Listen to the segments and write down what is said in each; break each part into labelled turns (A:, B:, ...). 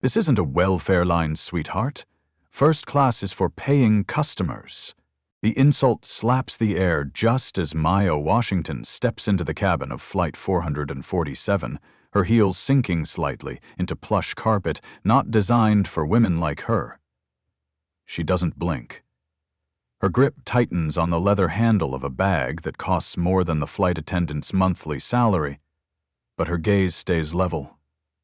A: This isn't a welfare line, sweetheart. First class is for paying customers. The insult slaps the air just as Maya Washington steps into the cabin of Flight 447, her heels sinking slightly into plush carpet not designed for women like her. She doesn't blink. Her grip tightens on the leather handle of a bag that costs more than the flight attendant's monthly salary, but her gaze stays level,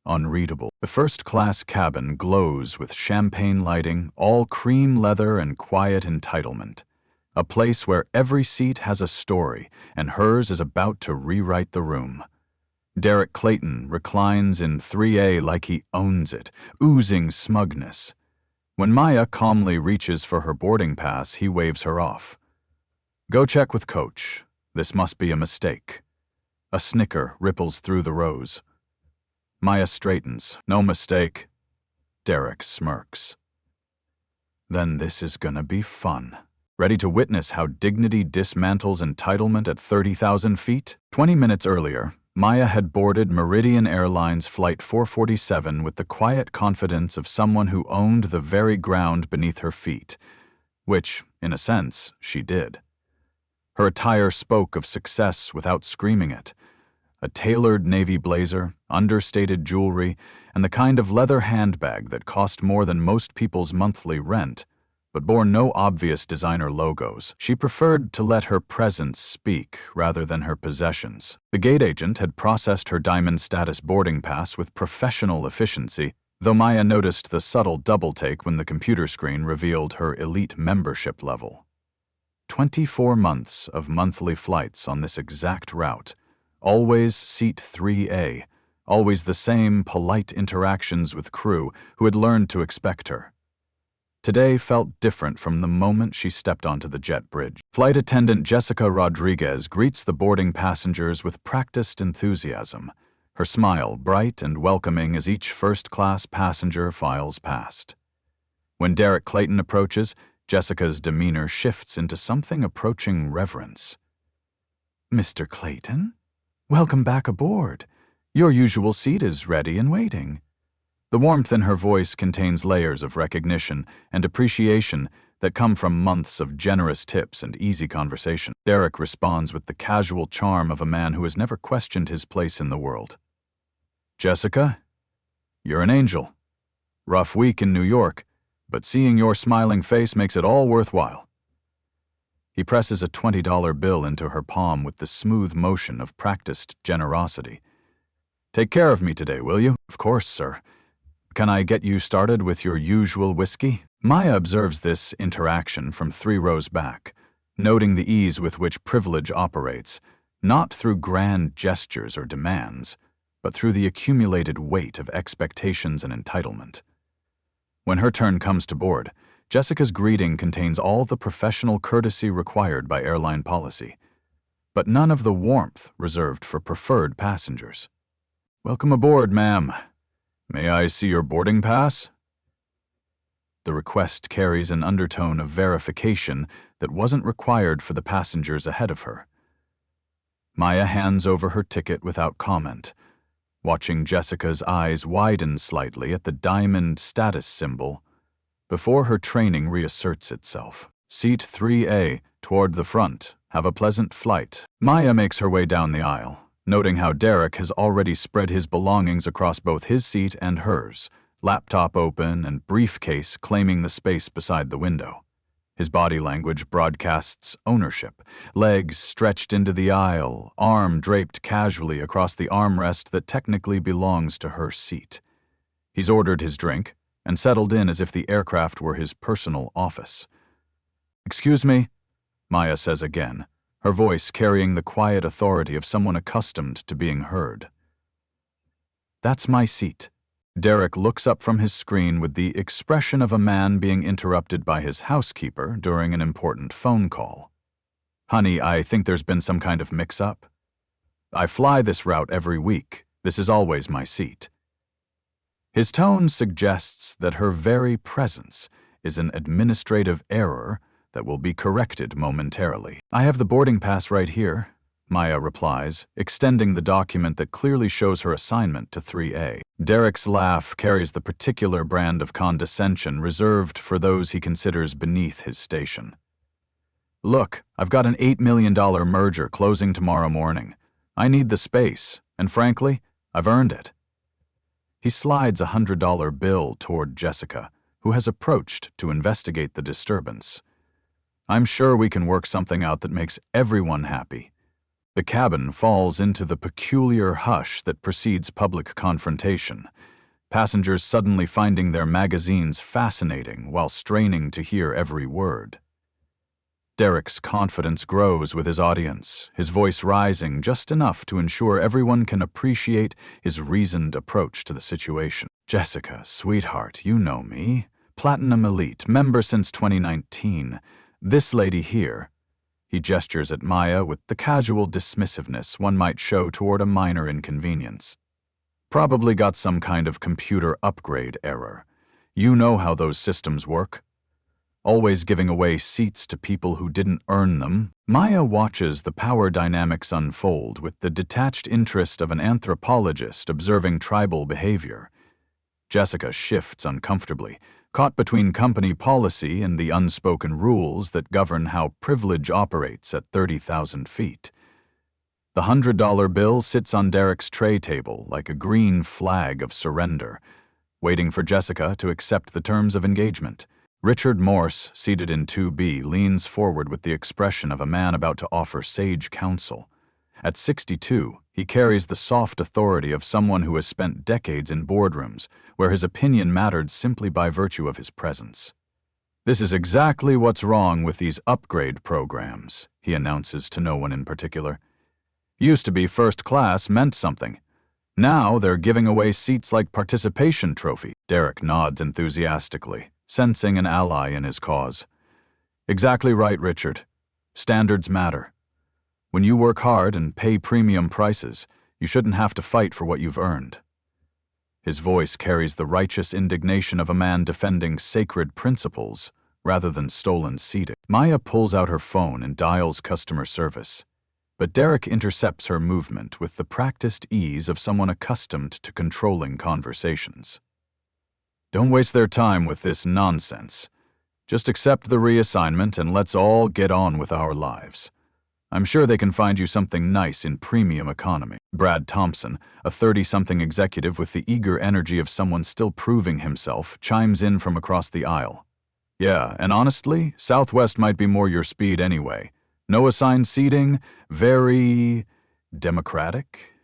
A: unreadable. The first-class cabin glows with champagne lighting, all cream leather and quiet entitlement. A place where every seat has a story, and hers is about to rewrite the room. Derek Clayton reclines in 3A like he owns it, oozing smugness. When Maya calmly reaches for her boarding pass, he waves her off. Go check with Coach. This must be a mistake. A snicker ripples through the rows. Maya straightens. No mistake. Derek smirks. Then this is gonna be fun. Ready to witness how dignity dismantles entitlement at 30,000 feet? 20 minutes earlier, Maya had boarded Meridian Airlines Flight 447 with the quiet confidence of someone who owned the very ground beneath her feet, which, in a sense, she did. Her attire spoke of success without screaming it. A tailored navy blazer, understated jewelry, and the kind of leather handbag that cost more than most people's monthly rent, but bore no obvious designer logos. She preferred to let her presence speak rather than her possessions. The gate agent had processed her diamond status boarding pass with professional efficiency, though Maya noticed the subtle double-take when the computer screen revealed her elite membership level. 24 months of monthly flights on this exact route, always seat 3A, always the same polite interactions with crew who had learned to expect her. Today felt different from the moment she stepped onto the jet bridge. Flight attendant Jessica Rodriguez greets the boarding passengers with practiced enthusiasm, her smile bright and welcoming as each first-class passenger files past. When Derek Clayton approaches, Jessica's demeanor shifts into something approaching reverence. Mr. Clayton? Welcome back aboard. Your usual seat is ready and waiting. The warmth in her voice contains layers of recognition and appreciation that come from months of generous tips and easy conversation. Derek responds with the casual charm of a man who has never questioned his place in the world. Jessica, you're an angel. Rough week in New York, but seeing your smiling face makes it all worthwhile. He presses a $20 bill into her palm with the smooth motion of practiced generosity. Take care of me today, will you? Of course, sir. Can I get you started with your usual whiskey? Maya observes this interaction from 3 rows back, noting the ease with which privilege operates, not through grand gestures or demands, but through the accumulated weight of expectations and entitlement. When her turn comes to board, Jessica's greeting contains all the professional courtesy required by airline policy, but none of the warmth reserved for preferred passengers. Welcome aboard, ma'am. May I see your boarding pass? The request carries an undertone of verification that wasn't required for the passengers ahead of her. Maya hands over her ticket without comment, watching Jessica's eyes widen slightly at the diamond status symbol before her training reasserts itself. Seat 3A, toward the front. Have a pleasant flight. Maya makes her way down the aisle, noting how Derek has already spread his belongings across both his seat and hers, laptop open and briefcase claiming the space beside the window. His body language broadcasts ownership, legs stretched into the aisle, arm draped casually across the armrest that technically belongs to her seat. He's ordered his drink and settled in as if the aircraft were his personal office. Excuse me, Maya says again, her voice carrying the quiet authority of someone accustomed to being heard. That's my seat. Derek looks up from his screen with the expression of a man being interrupted by his housekeeper during an important phone call. Honey, I think there's been some kind of mix-up. I fly this route every week. This is always my seat. His tone suggests that her very presence is an administrative error that will be corrected momentarily. I have the boarding pass right here. Maya replies, extending the document that clearly shows her assignment to 3A. Derek's laugh carries the particular brand of condescension reserved for those he considers beneath his station. Look, I've got an $8 million merger closing tomorrow morning. I need the space, and frankly, I've earned it. He slides a $100 bill toward Jessica, who has approached to investigate the disturbance. I'm sure we can work something out that makes everyone happy. The cabin falls into the peculiar hush that precedes public confrontation, passengers suddenly finding their magazines fascinating while straining to hear every word. Derek's confidence grows with his audience, his voice rising just enough to ensure everyone can appreciate his reasoned approach to the situation. Jessica, sweetheart, you know me. Platinum Elite, member since 2019. This lady here. He gestures at Maya with the casual dismissiveness one might show toward a minor inconvenience. Probably got some kind of computer upgrade error. You know how those systems work. Always giving away seats to people who didn't earn them. Maya watches the power dynamics unfold with the detached interest of an anthropologist observing tribal behavior. Jessica shifts uncomfortably, caught between company policy and the unspoken rules that govern how privilege operates at 30,000 feet. The $100 bill sits on Derek's tray table like a green flag of surrender, waiting for Jessica to accept the terms of engagement. Richard Morse, seated in 2B, leans forward with the expression of a man about to offer sage counsel. At 62, he carries the soft authority of someone who has spent decades in boardrooms, where his opinion mattered simply by virtue of his presence. This is exactly what's wrong with these upgrade programs, he announces to no one in particular. Used to be first class meant something. Now they're giving away seats like participation trophy. Derek nods enthusiastically, sensing an ally in his cause. Exactly right, Richard. Standards matter. When you work hard and pay premium prices, you shouldn't have to fight for what you've earned. His voice carries the righteous indignation of a man defending sacred principles rather than stolen seating. Maya pulls out her phone and dials customer service, but Derek intercepts her movement with the practiced ease of someone accustomed to controlling conversations. Don't waste their time with this nonsense. Just accept the reassignment and let's all get on with our lives. I'm sure they can find you something nice in premium economy. Brad Thompson, a 30-something executive with the eager energy of someone still proving himself, chimes in from across the aisle. Yeah, and honestly, Southwest might be more your speed anyway. No assigned seating, very democratic.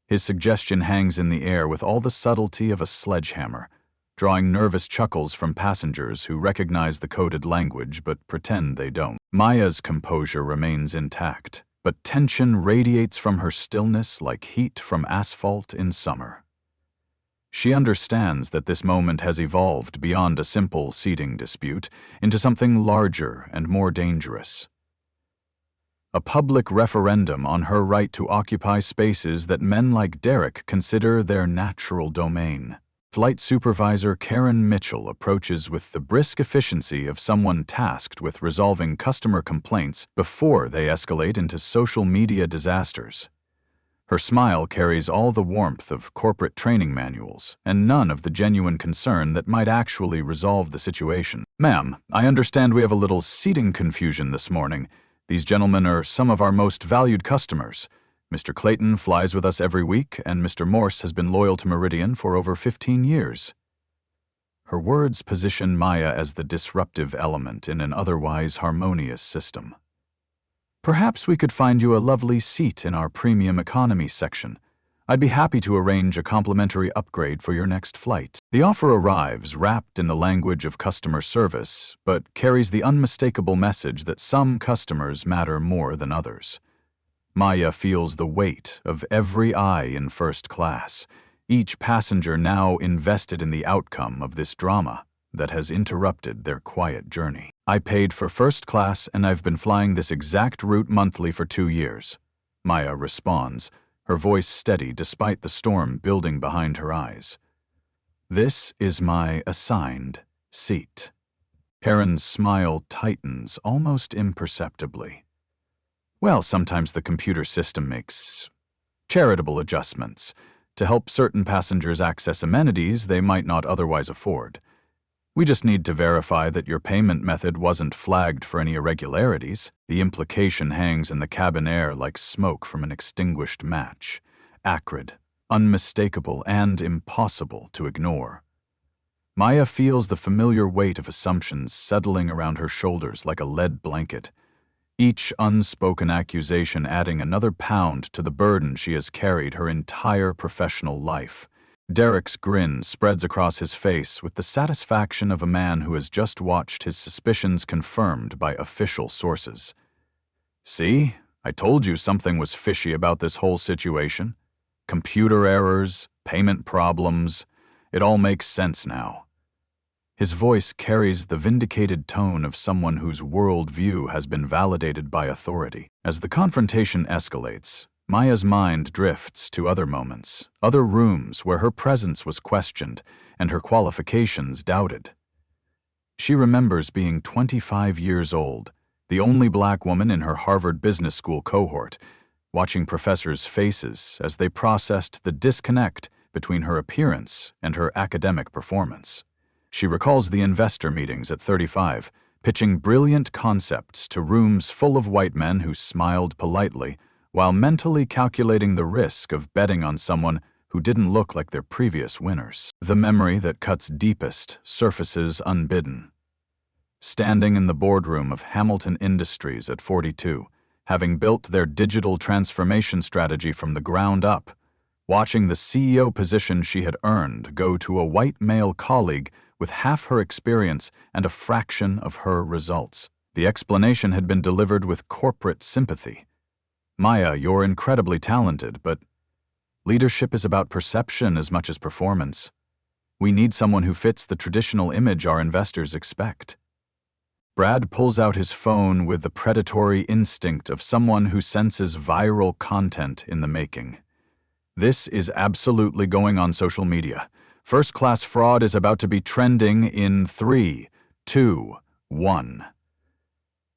A: His suggestion hangs in the air with all the subtlety of a sledgehammer, drawing nervous chuckles from passengers who recognize the coded language but pretend they don't. Maya's composure remains intact, but tension radiates from her stillness like heat from asphalt in summer. She understands that this moment has evolved beyond a simple seating dispute into something larger and more dangerous. A public referendum on her right to occupy spaces that men like Derek consider their natural domain. Flight Supervisor Karen Mitchell approaches with the brisk efficiency of someone tasked with resolving customer complaints before they escalate into social media disasters. Her smile carries all the warmth of corporate training manuals and none of the genuine concern that might actually resolve the situation. Ma'am, I understand we have a little seating confusion this morning. These gentlemen are some of our most valued customers. Mr. Clayton flies with us every week, and Mr. Morse has been loyal to Meridian for over 15 years. Her words position Maya as the disruptive element in an otherwise harmonious system. Perhaps we could find you a lovely seat in our premium economy section. I'd be happy to arrange a complimentary upgrade for your next flight. The offer arrives wrapped in the language of customer service, but carries the unmistakable message that some customers matter more than others. Maya feels the weight of every eye in first class, each passenger now invested in the outcome of this drama that has interrupted their quiet journey. I paid for first class and I've been flying this exact route monthly for 2 years. Maya responds, her voice steady despite the storm building behind her eyes. This is my assigned seat. Karen's smile tightens almost imperceptibly. Well, sometimes the computer system makes charitable adjustments to help certain passengers access amenities they might not otherwise afford. We just need to verify that your payment method wasn't flagged for any irregularities. The implication hangs in the cabin air like smoke from an extinguished match, acrid, unmistakable, and impossible to ignore. Maya feels the familiar weight of assumptions settling around her shoulders like a lead blanket, each unspoken accusation adding another pound to the burden she has carried her entire professional life. Derek's grin spreads across his face with the satisfaction of a man who has just watched his suspicions confirmed by official sources. See, I told you something was fishy about this whole situation. Computer errors, payment problems, it all makes sense now. His voice carries the vindicated tone of someone whose worldview has been validated by authority. As the confrontation escalates, Maya's mind drifts to other moments, other rooms where her presence was questioned and her qualifications doubted. She remembers being 25 years old, the only black woman in her Harvard Business School cohort, watching professors' faces as they processed the disconnect between her appearance and her academic performance. She recalls the investor meetings at 35, pitching brilliant concepts to rooms full of white men who smiled politely, while mentally calculating the risk of betting on someone who didn't look like their previous winners. The memory that cuts deepest surfaces unbidden. Standing in the boardroom of Hamilton Industries at 42, having built their digital transformation strategy from the ground up, watching the CEO position she had earned go to a white male colleague with half her experience and a fraction of her results. The explanation had been delivered with corporate sympathy. Maya, you're incredibly talented, but leadership is about perception as much as performance. We need someone who fits the traditional image our investors expect. Brad pulls out his phone with the predatory instinct of someone who senses viral content in the making. This is absolutely going on social media. First-class fraud is about to be trending in 3, 2, 1.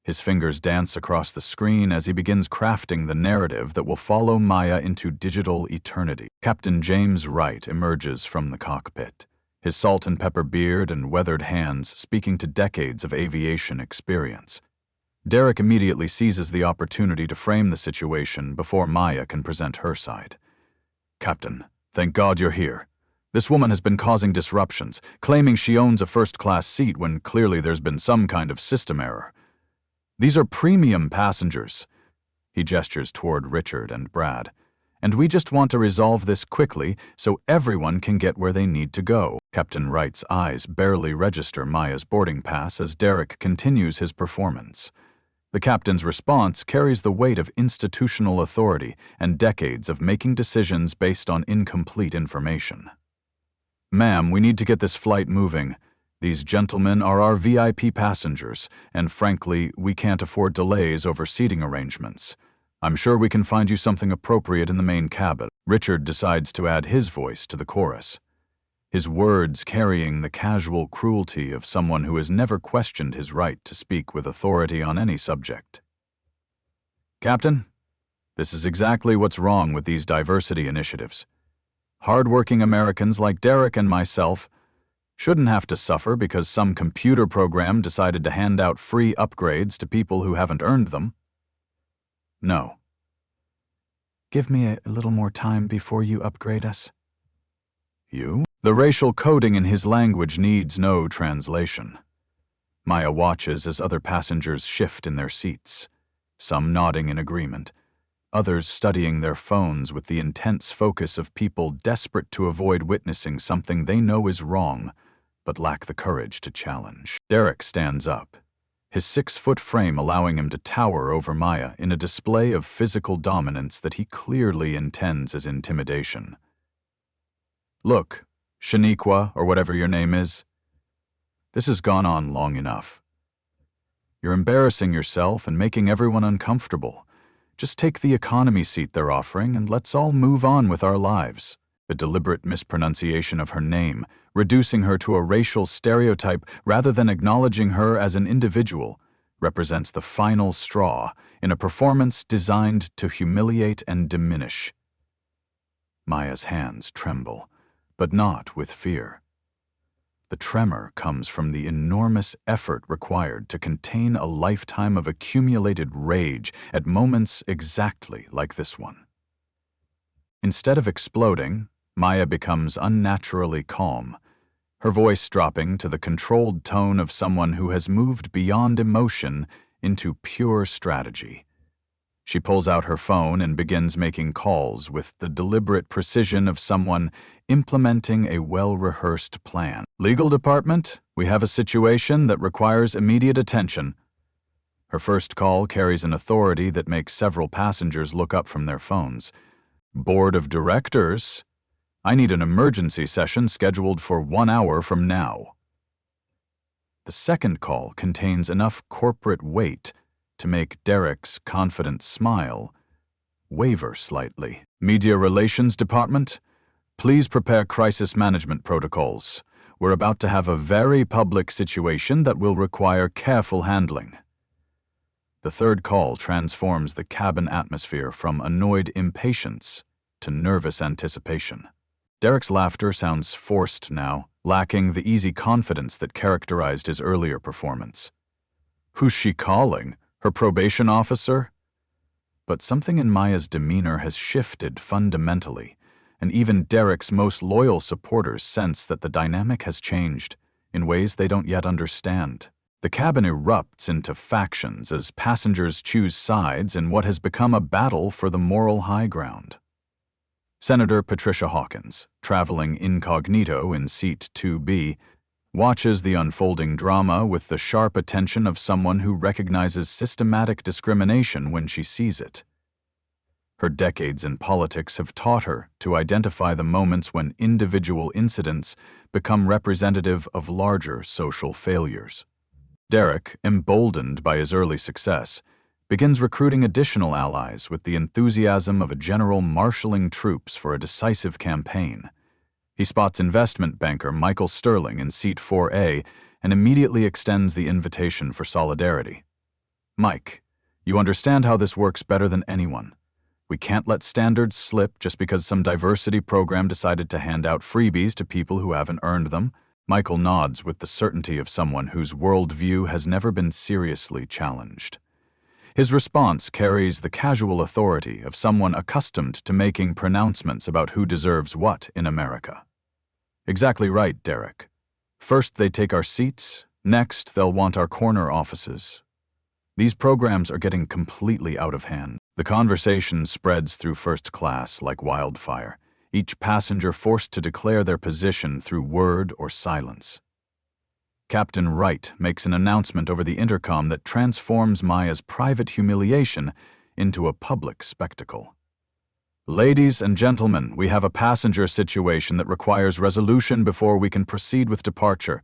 A: His fingers dance across the screen as he begins crafting the narrative that will follow Maya into digital eternity. Captain James Wright emerges from the cockpit, his salt and pepper beard and weathered hands speaking to decades of aviation experience. Derek immediately seizes the opportunity to frame the situation before Maya can present her side. Captain, thank God you're here. This woman has been causing disruptions, claiming she owns a first-class seat when clearly there's been some kind of system error. These are premium passengers. He gestures toward Richard and Brad. And we just want to resolve this quickly so everyone can get where they need to go. Captain Wright's eyes barely register Maya's boarding pass as Derek continues his performance. The captain's response carries the weight of institutional authority and decades of making decisions based on incomplete information. Ma'am, we need to get this flight moving. These gentlemen are our VIP passengers, and frankly, we can't afford delays over seating arrangements. I'm sure we can find you something appropriate in the main cabin. Richard decides to add his voice to the chorus, his words carrying the casual cruelty of someone who has never questioned his right to speak with authority on any subject. Captain, this is exactly what's wrong with these diversity initiatives. Hard-working Americans like Derek and myself shouldn't have to suffer because some computer program decided to hand out free upgrades to people who haven't earned them. No. Give me a little more time before you upgrade us. You? The racial coding in his language needs no translation. Maya watches as other passengers shift in their seats, some nodding in agreement, others studying their phones with the intense focus of people desperate to avoid witnessing something they know is wrong, but lack the courage to challenge. Derek stands up, his 6-foot frame allowing him to tower over Maya in a display of physical dominance that he clearly intends as intimidation. Look, Shaniqua, or whatever your name is, this has gone on long enough. You're embarrassing yourself and making everyone uncomfortable. Just take the economy seat they're offering and let's all move on with our lives. The deliberate mispronunciation of her name, reducing her to a racial stereotype rather than acknowledging her as an individual, represents the final straw in a performance designed to humiliate and diminish. Maya's hands tremble, but not with fear. The tremor comes from the enormous effort required to contain a lifetime of accumulated rage at moments exactly like this one. Instead of exploding, Maya becomes unnaturally calm, her voice dropping to the controlled tone of someone who has moved beyond emotion into pure strategy. She pulls out her phone and begins making calls with the deliberate precision of someone implementing a well-rehearsed plan. Legal department, we have a situation that requires immediate attention. Her first call carries an authority that makes several passengers look up from their phones. Board of directors, I need an emergency session scheduled for 1 hour from now. The second call contains enough corporate weight to make Derek's confident smile waver slightly. Media Relations Department, please prepare crisis management protocols. We're about to have a very public situation that will require careful handling. The third call transforms the cabin atmosphere from annoyed impatience to nervous anticipation. Derek's laughter sounds forced now, lacking the easy confidence that characterized his earlier performance. Who's she calling? Her probation officer? But something in Maya's demeanor has shifted fundamentally, and even Derek's most loyal supporters sense that the dynamic has changed in ways they don't yet understand. The cabin erupts into factions as passengers choose sides in what has become a battle for the moral high ground. Senator Patricia Hawkins, traveling incognito in seat 2B, watches the unfolding drama with the sharp attention of someone who recognizes systematic discrimination when she sees it. Her decades in politics have taught her to identify the moments when individual incidents become representative of larger social failures. Derek, emboldened by his early success, begins recruiting additional allies with the enthusiasm of a general marshalling troops for a decisive campaign. He spots investment banker Michael Sterling in seat 4A and immediately extends the invitation for solidarity. Mike, you understand how this works better than anyone. We can't let standards slip just because some diversity program decided to hand out freebies to people who haven't earned them. Michael nods with the certainty of someone whose worldview has never been seriously challenged. His response carries the casual authority of someone accustomed to making pronouncements about who deserves what in America. Exactly right, Derek. First they take our seats, next they'll want our corner offices. These programs are getting completely out of hand. The conversation spreads through first class like wildfire, each passenger forced to declare their position through word or silence. Captain Wright makes an announcement over the intercom that transforms Maya's private humiliation into a public spectacle. Ladies and gentlemen, we have a passenger situation that requires resolution before we can proceed with departure.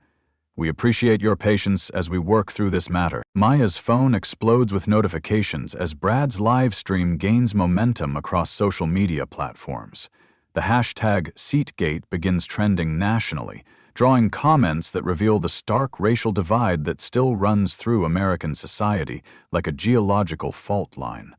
A: We appreciate your patience as we work through this matter. Maya's phone explodes with notifications as Brad's live stream gains momentum across social media platforms. The hashtag #SeatGate begins trending nationally, drawing comments that reveal the stark racial divide that still runs through American society like a geological fault line.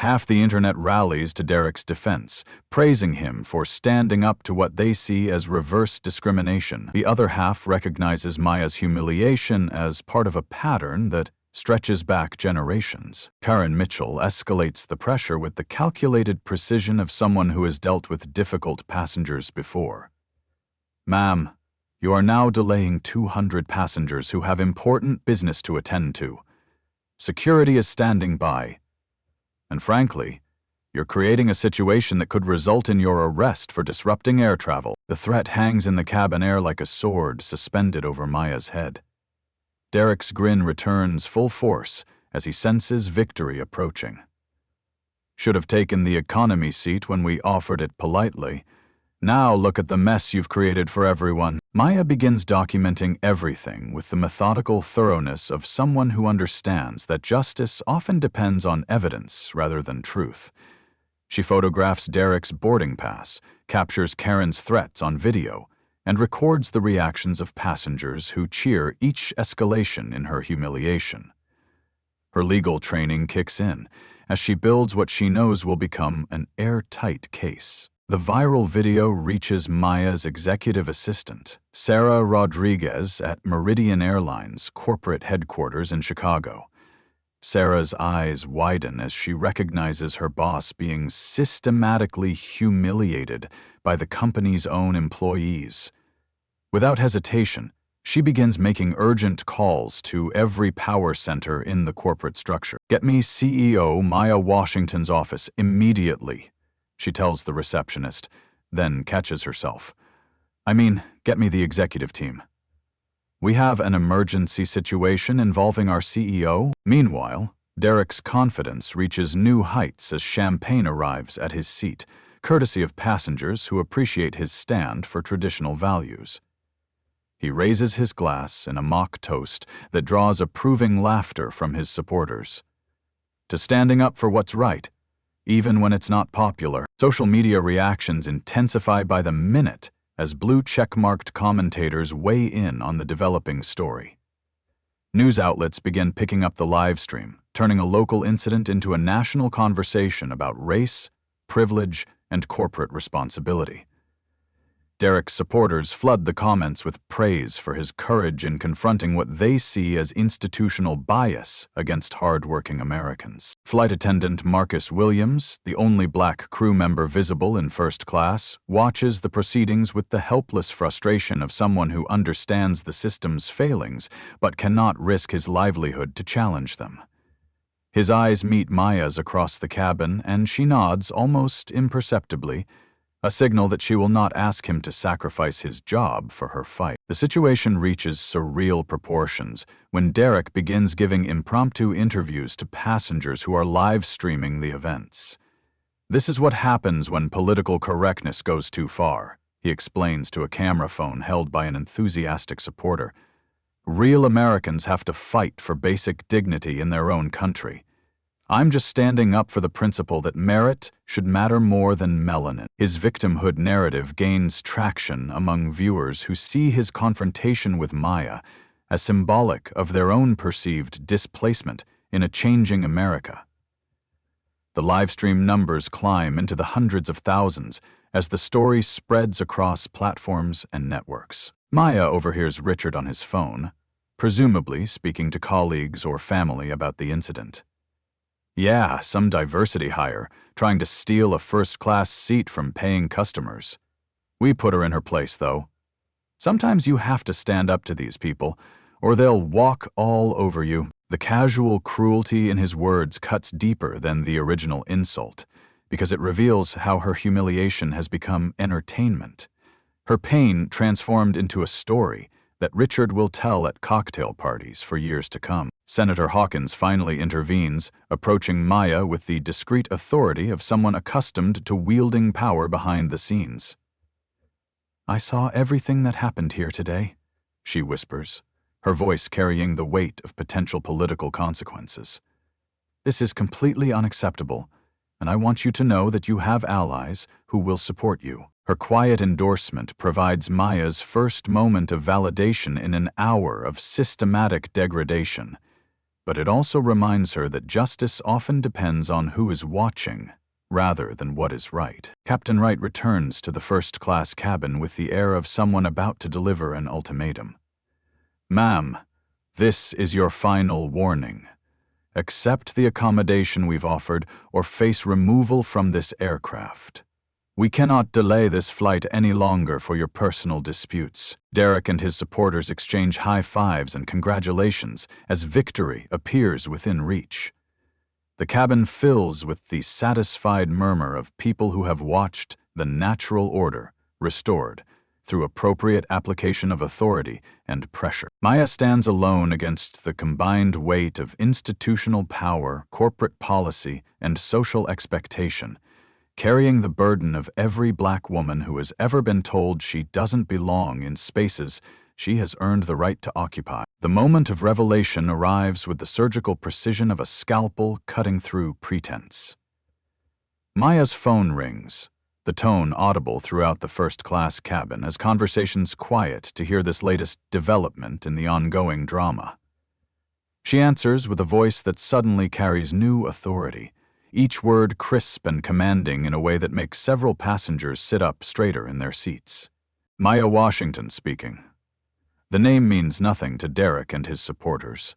A: Half the internet rallies to Derek's defense, praising him for standing up to what they see as reverse discrimination. The other half recognizes Maya's humiliation as part of a pattern that stretches back generations. Karen Mitchell escalates the pressure with the calculated precision of someone who has dealt with difficult passengers before. Ma'am, you are now delaying 200 passengers who have important business to attend to. Security is standing by. And frankly, you're creating a situation that could result in your arrest for disrupting air travel. The threat hangs in the cabin air like a sword suspended over Maya's head. Derek's grin returns full force as he senses victory approaching. Should have taken the economy seat when we offered it politely. Now look at the mess you've created for everyone. Maya begins documenting everything with the methodical thoroughness of someone who understands that justice often depends on evidence rather than truth. She photographs Derek's boarding pass, captures Karen's threats on video, and records the reactions of passengers who cheer each escalation in her humiliation. Her legal training kicks in as she builds what she knows will become an airtight case. The viral video reaches Maya's executive assistant, Sarah Rodriguez, at Meridian Airlines corporate headquarters in Chicago. Sarah's eyes widen as she recognizes her boss being systematically humiliated by the company's own employees. Without hesitation, she begins making urgent calls to every power center in the corporate structure. "Get me CEO Maya Washington's office immediately," she tells the receptionist, then catches herself. Get me the executive team. "We have an emergency situation involving our CEO." Meanwhile, Derek's confidence reaches new heights as champagne arrives at his seat, courtesy of passengers who appreciate his stand for traditional values. He raises his glass in a mock toast that draws approving laughter from his supporters. To standing up for what's right, even when it's not popular. Social media reactions intensify by the minute as blue check-marked commentators weigh in on the developing story. News outlets begin picking up the live stream, turning a local incident into a national conversation about race, privilege, and corporate responsibility. Derek's supporters flood the comments with praise for his courage in confronting what they see as institutional bias against hard-working Americans. Flight attendant Marcus Williams, the only black crew member visible in first class, watches the proceedings with the helpless frustration of someone who understands the system's failings but cannot risk his livelihood to challenge them. His eyes meet Maya's across the cabin, and she nods almost imperceptibly, a signal that she will not ask him to sacrifice his job for her fight. The situation reaches surreal proportions when Derek begins giving impromptu interviews to passengers who are live streaming the events. "This is what happens when political correctness goes too far," he explains to a camera phone held by an enthusiastic supporter. "Real Americans have to fight for basic dignity in their own country. I'm just standing up for the principle that merit should matter more than melanin." His victimhood narrative gains traction among viewers who see his confrontation with Maya as symbolic of their own perceived displacement in a changing America. The livestream numbers climb into the hundreds of thousands as the story spreads across platforms and networks. Maya overhears Richard on his phone, presumably speaking to colleagues or family about the incident. "Yeah, some diversity hire, trying to steal a first-class seat from paying customers. We put her in her place, though. Sometimes you have to stand up to these people, or they'll walk all over you." The casual cruelty in his words cuts deeper than the original insult, because it reveals how her humiliation has become entertainment. Her pain transformed into a story that Richard will tell at cocktail parties for years to come. Senator Hawkins finally intervenes, approaching Maya with the discreet authority of someone accustomed to wielding power behind the scenes. "I saw everything that happened here today," she whispers, her voice carrying the weight of potential political consequences. "This is completely unacceptable, and I want you to know that you have allies who will support you." Her quiet endorsement provides Maya's first moment of validation in an hour of systematic degradation, but it also reminds her that justice often depends on who is watching, rather than what is right. Captain Wright returns to the first-class cabin with the air of someone about to deliver an ultimatum. "Ma'am, this is your final warning. Accept the accommodation we've offered or face removal from this aircraft. We cannot delay this flight any longer for your personal disputes." Derek and his supporters exchange high fives and congratulations as victory appears within reach. The cabin fills with the satisfied murmur of people who have watched the natural order restored through appropriate application of authority and pressure. Maya stands alone against the combined weight of institutional power, corporate policy, and social expectation, carrying the burden of every black woman who has ever been told she doesn't belong in spaces she has earned the right to occupy. The moment of revelation arrives with the surgical precision of a scalpel cutting through pretense. Maya's phone rings, the tone audible throughout the first-class cabin as conversations quiet to hear this latest development in the ongoing drama. She answers with a voice that suddenly carries new authority, each word crisp and commanding in a way that makes several passengers sit up straighter in their seats. Maya Washington speaking. The name means nothing to Derek and his supporters.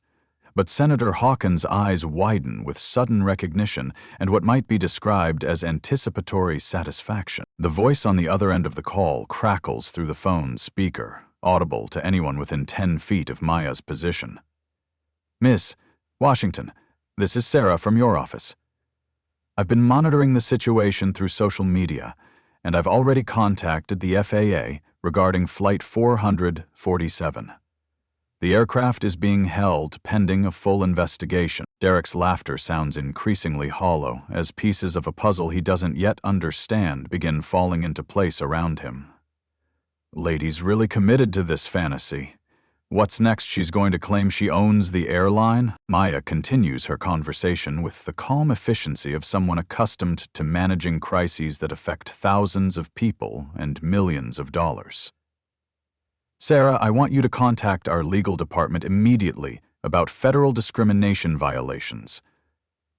A: But Senator Hawkins' eyes widen with sudden recognition and what might be described as anticipatory satisfaction. The voice on the other end of the call crackles through the phone's speaker, audible to anyone within 10 feet of Maya's position. Miss Washington, this is Sarah from your office. I've been monitoring the situation through social media, and I've already contacted the FAA regarding Flight 447. The aircraft is being held pending a full investigation. Derek's laughter sounds increasingly hollow as pieces of a puzzle he doesn't yet understand begin falling into place around him. Lady's really committed to this fantasy. What's next? She's going to claim she owns the airline? Maya continues her conversation with the calm efficiency of someone accustomed to managing crises that affect thousands of people and millions of dollars. Sarah, I want you to contact our legal department immediately about federal discrimination violations.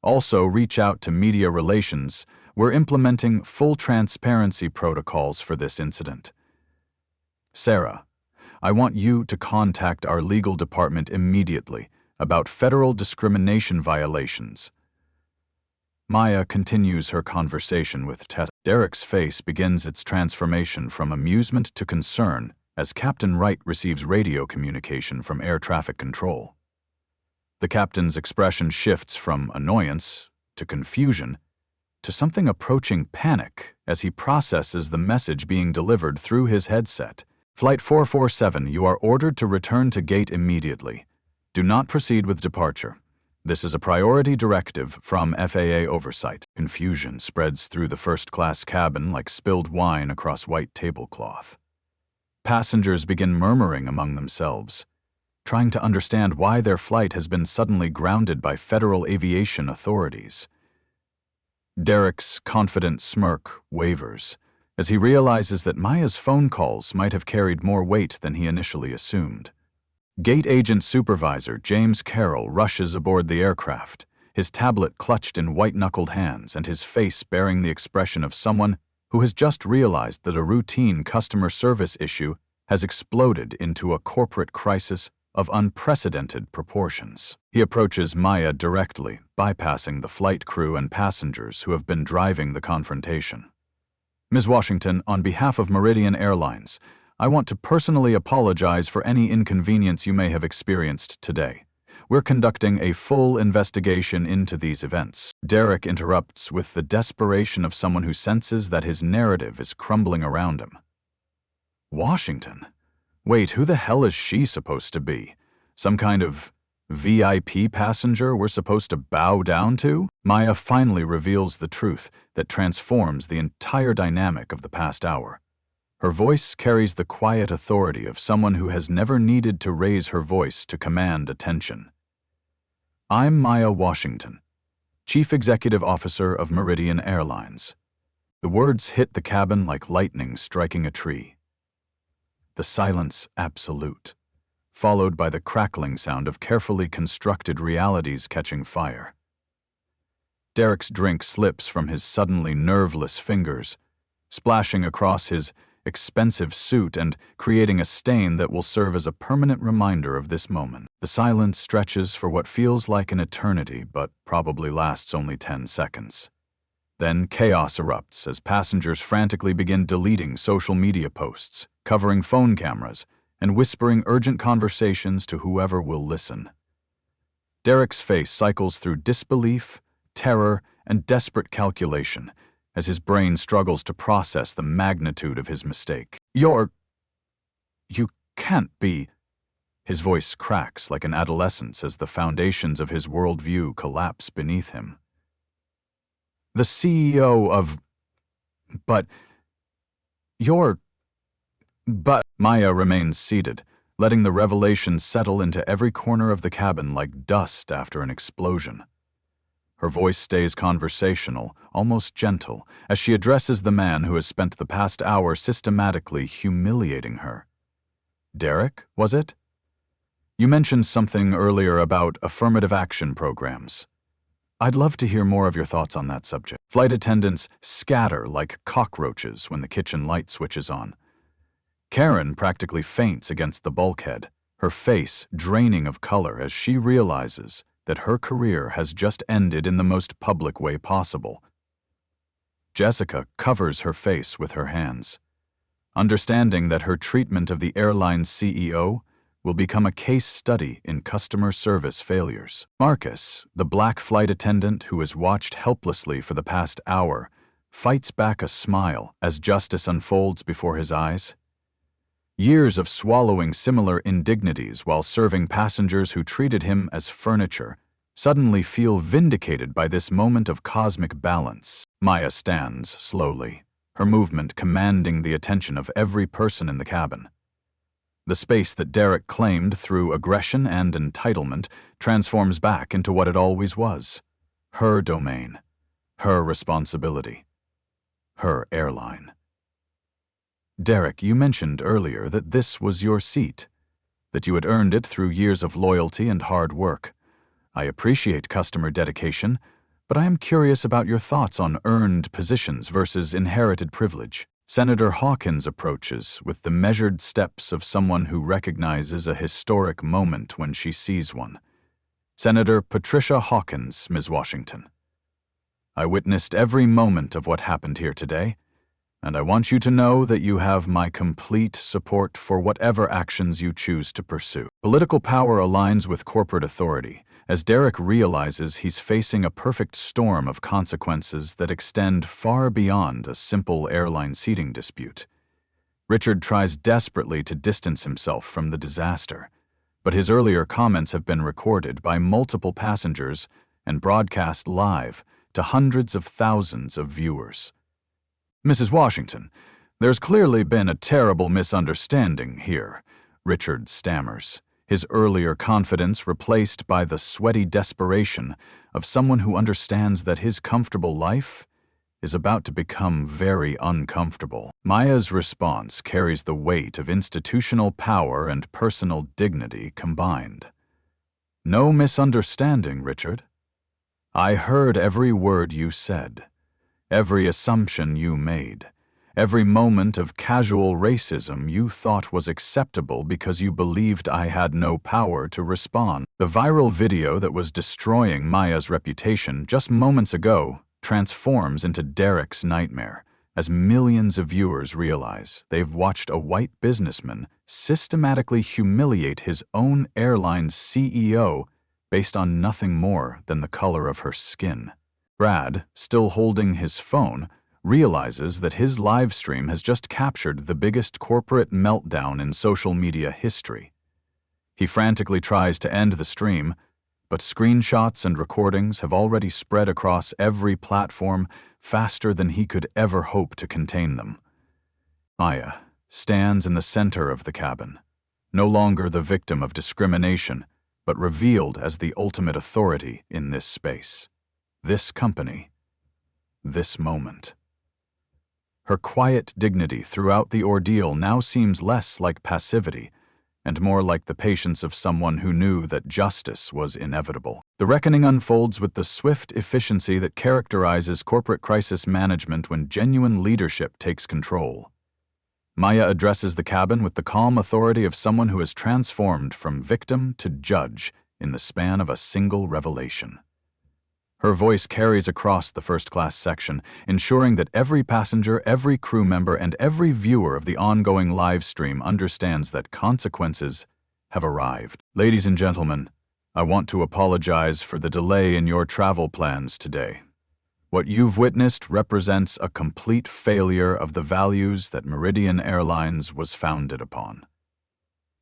A: Also, reach out to media relations. We're implementing full transparency protocols for this incident. Sarah, I want you to contact our legal department immediately about federal discrimination violations. Maya continues her conversation with Tess. Derek's face begins its transformation from amusement to concern as Captain Wright receives radio communication from air traffic control. The captain's expression shifts from annoyance to confusion to something approaching panic as he processes the message being delivered through his headset. Flight 447, you are ordered to return to gate immediately. Do not proceed with departure. This is a priority directive from FAA oversight. Confusion spreads through the first-class cabin like spilled wine across white tablecloth. Passengers begin murmuring among themselves, trying to understand why their flight has been suddenly grounded by federal aviation authorities. Derek's confident smirk wavers as he realizes that Maya's phone calls might have carried more weight than he initially assumed. Gate Agent Supervisor James Carroll rushes aboard the aircraft, his tablet clutched in white-knuckled hands and his face bearing the expression of someone who has just realized that a routine customer service issue has exploded into a corporate crisis of unprecedented proportions. He approaches Maya directly, bypassing the flight crew and passengers who have been driving the confrontation. Ms. Washington, on behalf of Meridian Airlines, I want to personally apologize for any inconvenience you may have experienced today. We're conducting a full investigation into these events. Derek interrupts with the desperation of someone who senses that his narrative is crumbling around him. Washington? Wait, who the hell is she supposed to be? Some kind of VIP passenger we're supposed to bow down to? Maya finally reveals the truth that transforms the entire dynamic of the past hour. Her voice carries the quiet authority of someone who has never needed to raise her voice to command attention. I'm Maya Washington, Chief Executive Officer of Meridian Airlines. The words hit the cabin like lightning striking a tree. The silence absolute, followed by the crackling sound of carefully constructed realities catching fire. Derek's drink slips from his suddenly nerveless fingers, splashing across his expensive suit and creating a stain that will serve as a permanent reminder of this moment. The silence stretches for what feels like an eternity, but probably lasts only 10 seconds. Then chaos erupts as passengers frantically begin deleting social media posts, covering phone cameras, and whispering urgent conversations to whoever will listen. Derek's face cycles through disbelief, terror, and desperate calculation as his brain struggles to process the magnitude of his mistake. You can't be. His voice cracks like an adolescent's as the foundations of his worldview collapse beneath him. The CEO of... But Maya remains seated, letting the revelation settle into every corner of the cabin like dust after an explosion. Her voice stays conversational, almost gentle, as she addresses the man who has spent the past hour systematically humiliating her. Derek, was it? You mentioned something earlier about affirmative action programs. I'd love to hear more of your thoughts on that subject. Flight attendants scatter like cockroaches when the kitchen light switches on. Karen practically faints against the bulkhead, her face draining of color as she realizes that her career has just ended in the most public way possible. Jessica covers her face with her hands, understanding that her treatment of the airline's CEO will become a case study in customer service failures. Marcus, the black flight attendant who has watched helplessly for the past hour, fights back a smile as justice unfolds before his eyes. Years of swallowing similar indignities while serving passengers who treated him as furniture suddenly feel vindicated by this moment of cosmic balance. Maya stands slowly, her movement commanding the attention of every person in the cabin. The space that Derek claimed through aggression and entitlement transforms back into what it always was: her domain, her responsibility, her airline. Derek, you mentioned earlier that this was your seat, that you had earned it through years of loyalty and hard work. I appreciate customer dedication, but I am curious about your thoughts on earned positions versus inherited privilege. Senator Hawkins approaches with the measured steps of someone who recognizes a historic moment when she sees one. Senator Patricia Hawkins, Ms. Washington. I witnessed every moment of what happened here today, and I want you to know that you have my complete support for whatever actions you choose to pursue. Political power aligns with corporate authority, as Derek realizes he's facing a perfect storm of consequences that extend far beyond a simple airline seating dispute. Richard tries desperately to distance himself from the disaster, but his earlier comments have been recorded by multiple passengers and broadcast live to hundreds of thousands of viewers. Mrs. Washington, there's clearly been a terrible misunderstanding here, Richard stammers, his earlier confidence replaced by the sweaty desperation of someone who understands that his comfortable life is about to become very uncomfortable. Maya's response carries the weight of institutional power and personal dignity combined. No misunderstanding, Richard. I heard every word you said, every assumption you made, every moment of casual racism you thought was acceptable because you believed I had no power to respond. The viral video that was destroying Maya's reputation just moments ago transforms into Derek's nightmare as millions of viewers realize they've watched a white businessman systematically humiliate his own airline's CEO based on nothing more than the color of her skin. Brad, still holding his phone, realizes that his live stream has just captured the biggest corporate meltdown in social media history. He frantically tries to end the stream, but screenshots and recordings have already spread across every platform faster than he could ever hope to contain them. Maya stands in the center of the cabin, no longer the victim of discrimination, but revealed as the ultimate authority in this space, this company, this moment. Her quiet dignity throughout the ordeal now seems less like passivity and more like the patience of someone who knew that justice was inevitable. The reckoning unfolds with the swift efficiency that characterizes corporate crisis management when genuine leadership takes control. Maya addresses the cabin with the calm authority of someone who has transformed from victim to judge in the span of a single revelation. Her voice carries across the first-class section, ensuring that every passenger, every crew member, and every viewer of the ongoing live stream understands that consequences have arrived. Ladies and gentlemen, I want to apologize for the delay in your travel plans today. What you've witnessed represents a complete failure of the values that Meridian Airlines was founded upon.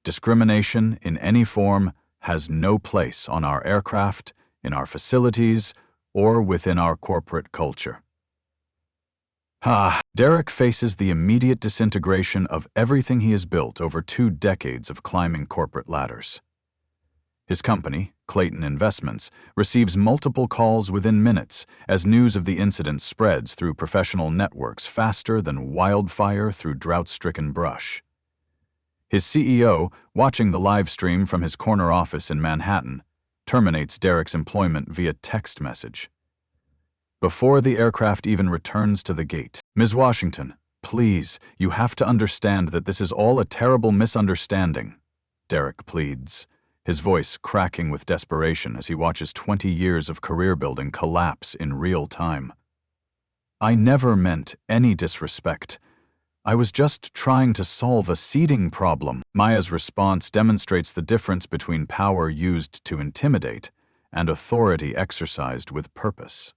A: Discrimination in any form has no place on our aircraft, in our facilities, or within our corporate culture. Derek faces the immediate disintegration of everything he has built over 2 decades of climbing corporate ladders. His company, Clayton Investments, receives multiple calls within minutes as news of the incident spreads through professional networks faster than wildfire through drought-stricken brush. His CEO, watching the live stream from his corner office in Manhattan, terminates Derek's employment via text message. Before the aircraft even returns to the gate, "Ms. Washington, please, you have to understand that this is all a terrible misunderstanding," Derek pleads, his voice cracking with desperation as he watches 20 years of career building collapse in real time. "I never meant any disrespect. I was just trying to solve a seating problem." Maya's response demonstrates the difference between power used to intimidate and authority exercised with purpose.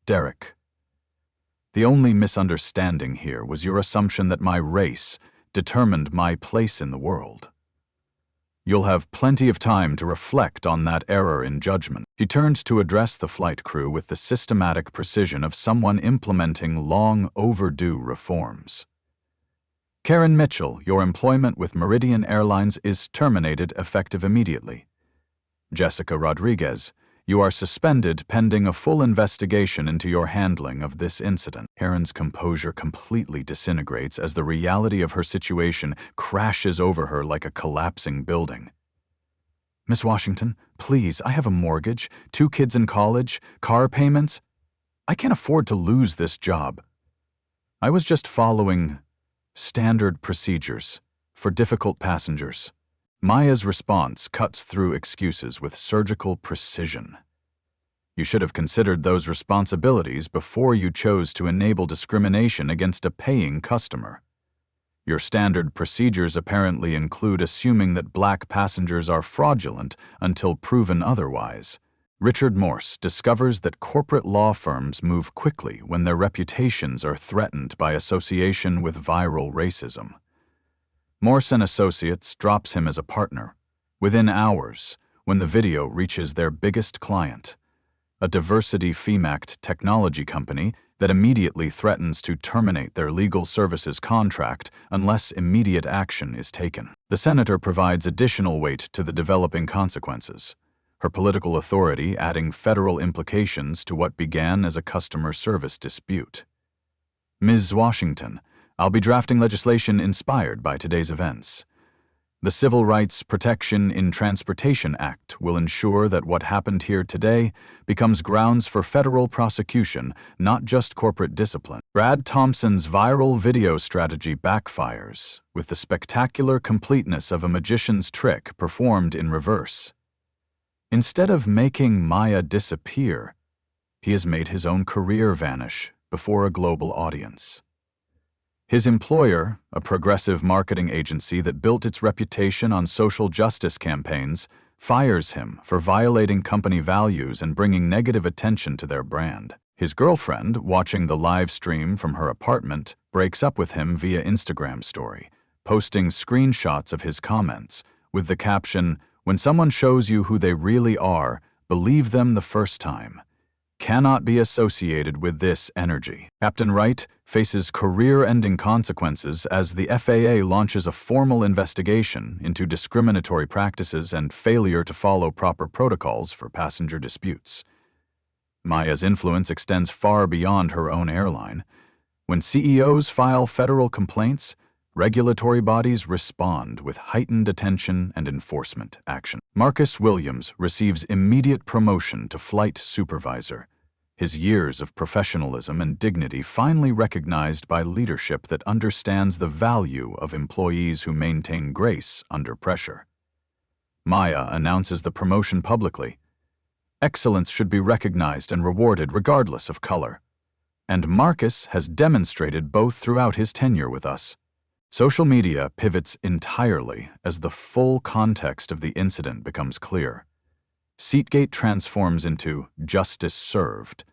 A: "Derek, the only misunderstanding here was your assumption that my race determined my place in the world. You'll have plenty of time to reflect on that error in judgment." She turned to address the flight crew with the systematic precision of someone implementing long overdue reforms. "Karen Mitchell, your employment with Meridian Airlines is terminated effective immediately. Jessica Rodriguez, you are suspended pending a full investigation into your handling of this incident." Karen's composure completely disintegrates as the reality of her situation crashes over her like a collapsing building. "Miss Washington, please, I have a mortgage, 2 kids in college, car payments. I can't afford to lose this job. I was just following standard procedures for difficult passengers." Maya's response cuts through excuses with surgical precision. "You should have considered those responsibilities before you chose to enable discrimination against a paying customer. Your standard procedures apparently include assuming that black passengers are fraudulent until proven otherwise." Richard Morse discovers that corporate law firms move quickly when their reputations are threatened by association with viral racism. Morse & Associates drops him as a partner within hours when the video reaches their biggest client, a diversity FEMACT technology company that immediately threatens to terminate their legal services contract unless immediate action is taken. The senator provides additional weight to the developing consequences, her political authority adding federal implications to what began as a customer service dispute. "Ms. Washington, I'll be drafting legislation inspired by today's events. The Civil Rights Protection in Transportation Act will ensure that what happened here today becomes grounds for federal prosecution, not just corporate discipline." Brad Thompson's viral video strategy backfires with the spectacular completeness of a magician's trick performed in reverse. Instead of making Maya disappear, he has made his own career vanish before a global audience. His employer, a progressive marketing agency that built its reputation on social justice campaigns, fires him for violating company values and bringing negative attention to their brand. His girlfriend, watching the live stream from her apartment, breaks up with him via Instagram story, posting screenshots of his comments with the caption, "When someone shows you who they really are, believe them the first time. Cannot be associated with this energy." Captain Wright faces career-ending consequences as the FAA launches a formal investigation into discriminatory practices and failure to follow proper protocols for passenger disputes. Maya's influence extends far beyond her own airline. When CEOs file federal complaints, regulatory bodies respond with heightened attention and enforcement action. Marcus Williams receives immediate promotion to flight supervisor, his years of professionalism and dignity finally recognized by leadership that understands the value of employees who maintain grace under pressure. Maya announces the promotion publicly. Excellence should be recognized and rewarded regardless of color. And Marcus has demonstrated both throughout his tenure with us. Social media pivots entirely as the full context of the incident becomes clear. Seatgate transforms into justice served.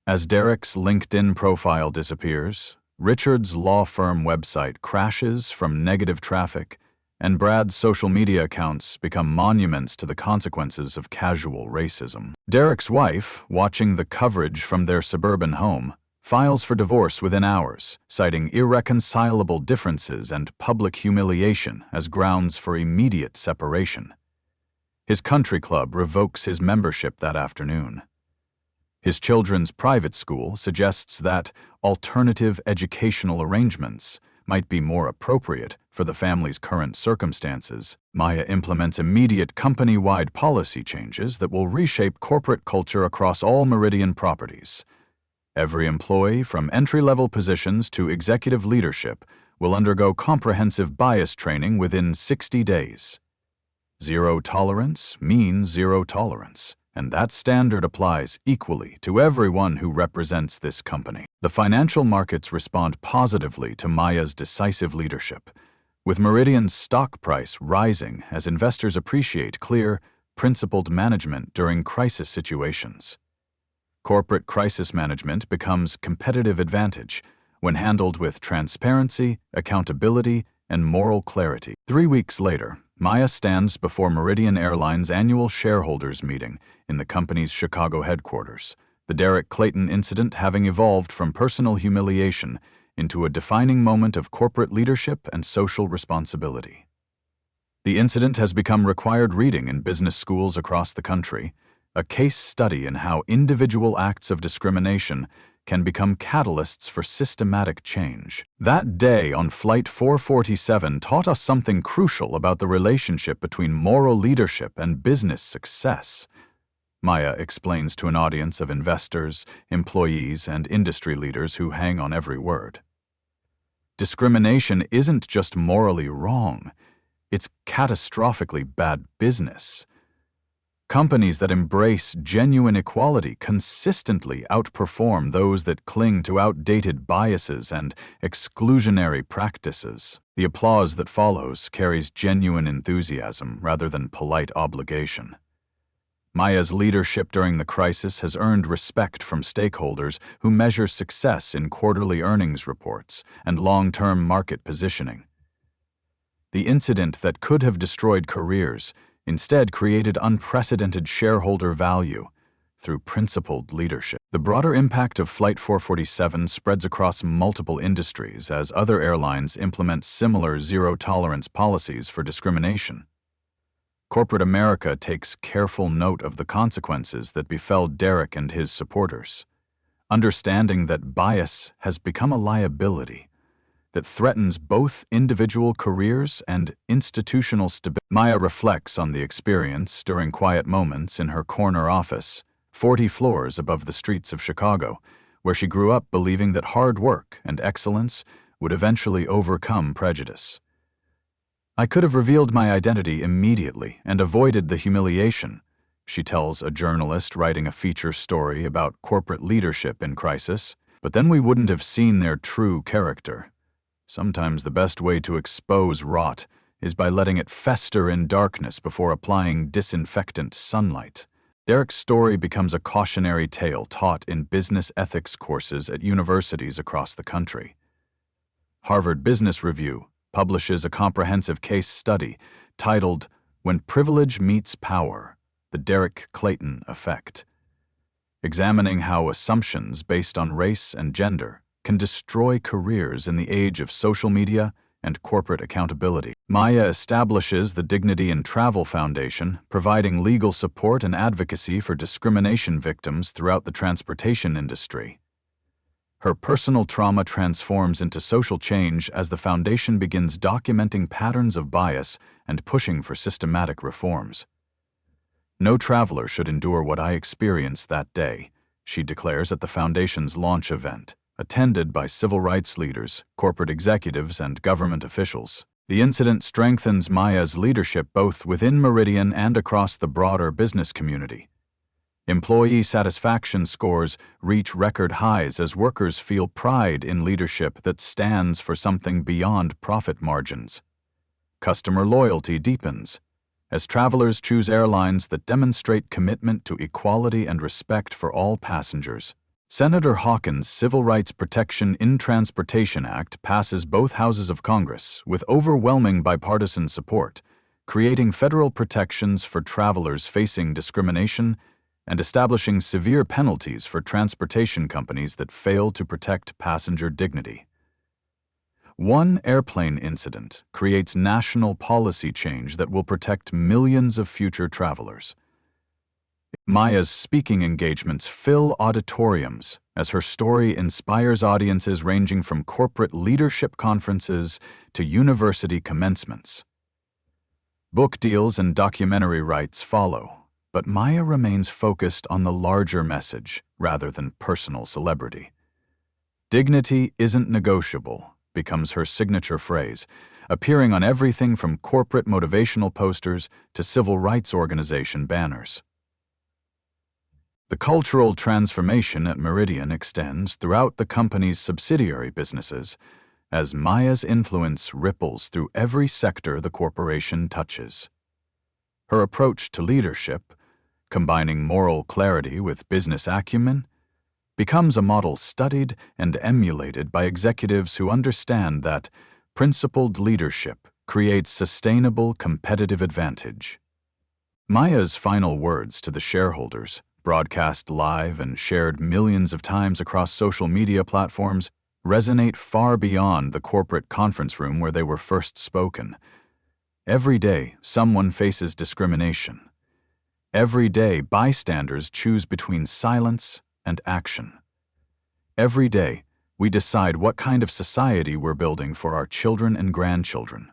A: As Derek's LinkedIn profile disappears, Richard's law firm website crashes from negative traffic, and Brad's social media accounts become monuments to the consequences of casual racism. Derek's wife, watching the coverage from their suburban home, files for divorce within hours, citing irreconcilable differences and public humiliation as grounds for immediate separation. His country club revokes his membership that afternoon. His children's private school suggests that alternative educational arrangements might be more appropriate for the family's current circumstances, Maya implements immediate company-wide policy changes that will reshape corporate culture across all Meridian properties. Every employee, from entry-level positions to executive leadership, will undergo comprehensive bias training within 60 days. Zero tolerance means zero tolerance, and that standard applies equally to everyone who represents this company. The financial markets respond positively to Maya's decisive leadership, with Meridian's stock price rising as investors appreciate clear, principled management during crisis situations. Corporate crisis management becomes competitive advantage when handled with transparency, accountability, and moral clarity. 3 weeks later, Maya stands before Meridian Airlines' annual shareholders meeting in the company's Chicago headquarters, the Derek Clayton incident having evolved from personal humiliation into a defining moment of corporate leadership and social responsibility. The incident has become required reading in business schools across the country, a case study in how individual acts of discrimination can become catalysts for systematic change. That day on Flight 447 taught us something crucial about the relationship between moral leadership and business success. Maya explains to an audience of investors, employees, and industry leaders who hang on every word. Discrimination isn't just morally wrong, it's catastrophically bad business. Companies that embrace genuine equality consistently outperform those that cling to outdated biases and exclusionary practices. The applause that follows carries genuine enthusiasm rather than polite obligation. Maya's leadership during the crisis has earned respect from stakeholders who measure success in quarterly earnings reports and long-term market positioning. The incident that could have destroyed careers instead created unprecedented shareholder value through principled leadership. The broader impact of Flight 447 spreads across multiple industries as other airlines implement similar zero-tolerance policies for discrimination. Corporate America takes careful note of the consequences that befell Derek and his supporters, understanding that bias has become a liability that threatens both individual careers and institutional stability. Maya reflects on the experience during quiet moments in her corner office, 40 floors above the streets of Chicago, where she grew up believing that hard work and excellence would eventually overcome prejudice. "I could have revealed my identity immediately and avoided the humiliation," she tells a journalist writing a feature story about corporate leadership in crisis, "but then we wouldn't have seen their true character. Sometimes the best way to expose rot is by letting it fester in darkness before applying disinfectant sunlight." Derek's story becomes a cautionary tale taught in business ethics courses at universities across the country. Harvard Business Review publishes a comprehensive case study titled "When Privilege Meets Power: The Derek Clayton Effect," examining how assumptions based on race and gender can destroy careers in the age of social media and corporate accountability. Maya establishes the Dignity in Travel Foundation, providing legal support and advocacy for discrimination victims throughout the transportation industry. Her personal trauma transforms into social change as the foundation begins documenting patterns of bias and pushing for systematic reforms. "No traveler should endure what I experienced that day," she declares at the foundation's launch event, attended by civil rights leaders, corporate executives, and government officials. The incident strengthens Maya's leadership both within Meridian and across the broader business community. Employee satisfaction scores reach record highs as workers feel pride in leadership that stands for something beyond profit margins. Customer loyalty deepens as travelers choose airlines that demonstrate commitment to equality and respect for all passengers. Senator Hawkins' Civil Rights Protection in Transportation Act passes both houses of Congress with overwhelming bipartisan support, creating federal protections for travelers facing discrimination and establishing severe penalties for transportation companies that fail to protect passenger dignity. One airplane incident creates national policy change that will protect millions of future travelers. Maya's speaking engagements fill auditoriums as her story inspires audiences ranging from corporate leadership conferences to university commencements. Book deals and documentary rights follow, but Maya remains focused on the larger message rather than personal celebrity. "Dignity isn't negotiable" becomes her signature phrase, appearing on everything from corporate motivational posters to civil rights organization banners. The cultural transformation at Meridian extends throughout the company's subsidiary businesses as Maya's influence ripples through every sector the corporation touches. Her approach to leadership, combining moral clarity with business acumen, becomes a model studied and emulated by executives who understand that principled leadership creates sustainable competitive advantage. Maya's final words to the shareholders, broadcast live and shared millions of times across social media platforms, resonate far beyond the corporate conference room where they were first spoken. Every day, someone faces discrimination. Every day, bystanders choose between silence and action. Every day, we decide what kind of society we're building for our children and grandchildren.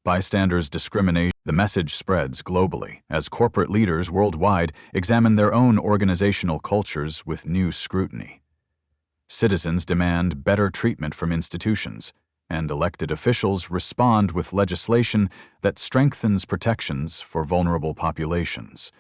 A: Bystanders' discrimination. The message spreads globally as corporate leaders worldwide examine their own organizational cultures with new scrutiny. Citizens demand better treatment from institutions, and elected officials respond with legislation that strengthens protections for vulnerable populations.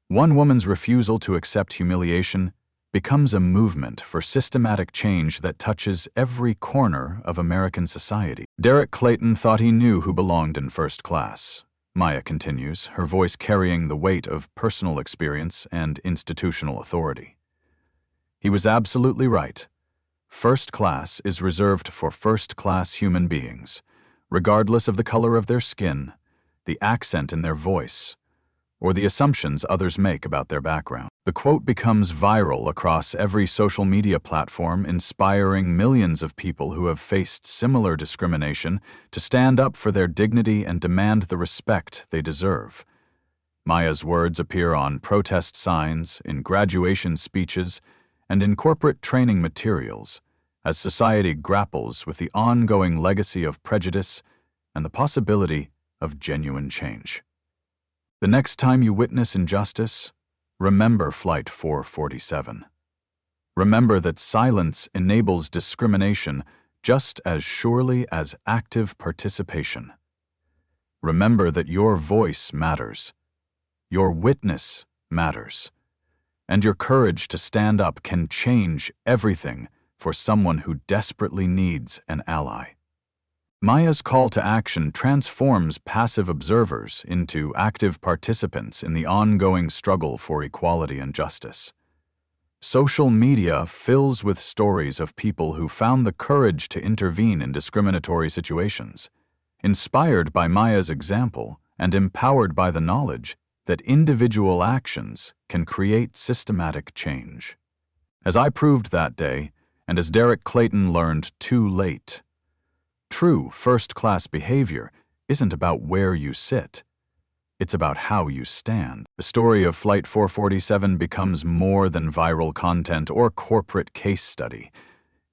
A: One woman's refusal to accept humiliation becomes a movement for systematic change that touches every corner of American society. Derek Clayton thought he knew who belonged in first class. Maya continues, her voice carrying the weight of personal experience and institutional authority. He was absolutely right. First class is reserved for first-class human beings, regardless of the color of their skin, the accent in their voice, or the assumptions others make about their background. The quote becomes viral across every social media platform, inspiring millions of people who have faced similar discrimination to stand up for their dignity and demand the respect they deserve. Maya's words appear on protest signs, in graduation speeches, and in corporate training materials, as society grapples with the ongoing legacy of prejudice and the possibility of genuine change. The next time you witness injustice, remember Flight 447. Remember that silence enables discrimination just as surely as active participation. Remember that your voice matters, your witness matters, and your courage to stand up can change everything for someone who desperately needs an ally. Maya's call to action transforms passive observers into active participants in the ongoing struggle for equality and justice. Social media fills with stories of people who found the courage to intervene in discriminatory situations, inspired by Maya's example and empowered by the knowledge that individual actions can create systematic change. As I proved that day, and as Derek Clayton learned too late, true first-class behavior isn't about where you sit. It's about how you stand. The story of Flight 447 becomes more than viral content or corporate case study.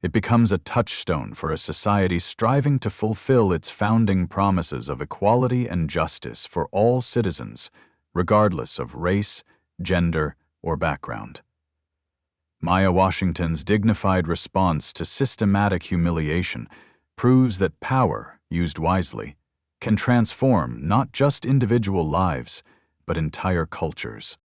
A: It becomes a touchstone for a society striving to fulfill its founding promises of equality and justice for all citizens, regardless of race, gender, or background. Maya Washington's dignified response to systematic humiliation proves that power, used wisely, can transform not just individual lives, but entire cultures.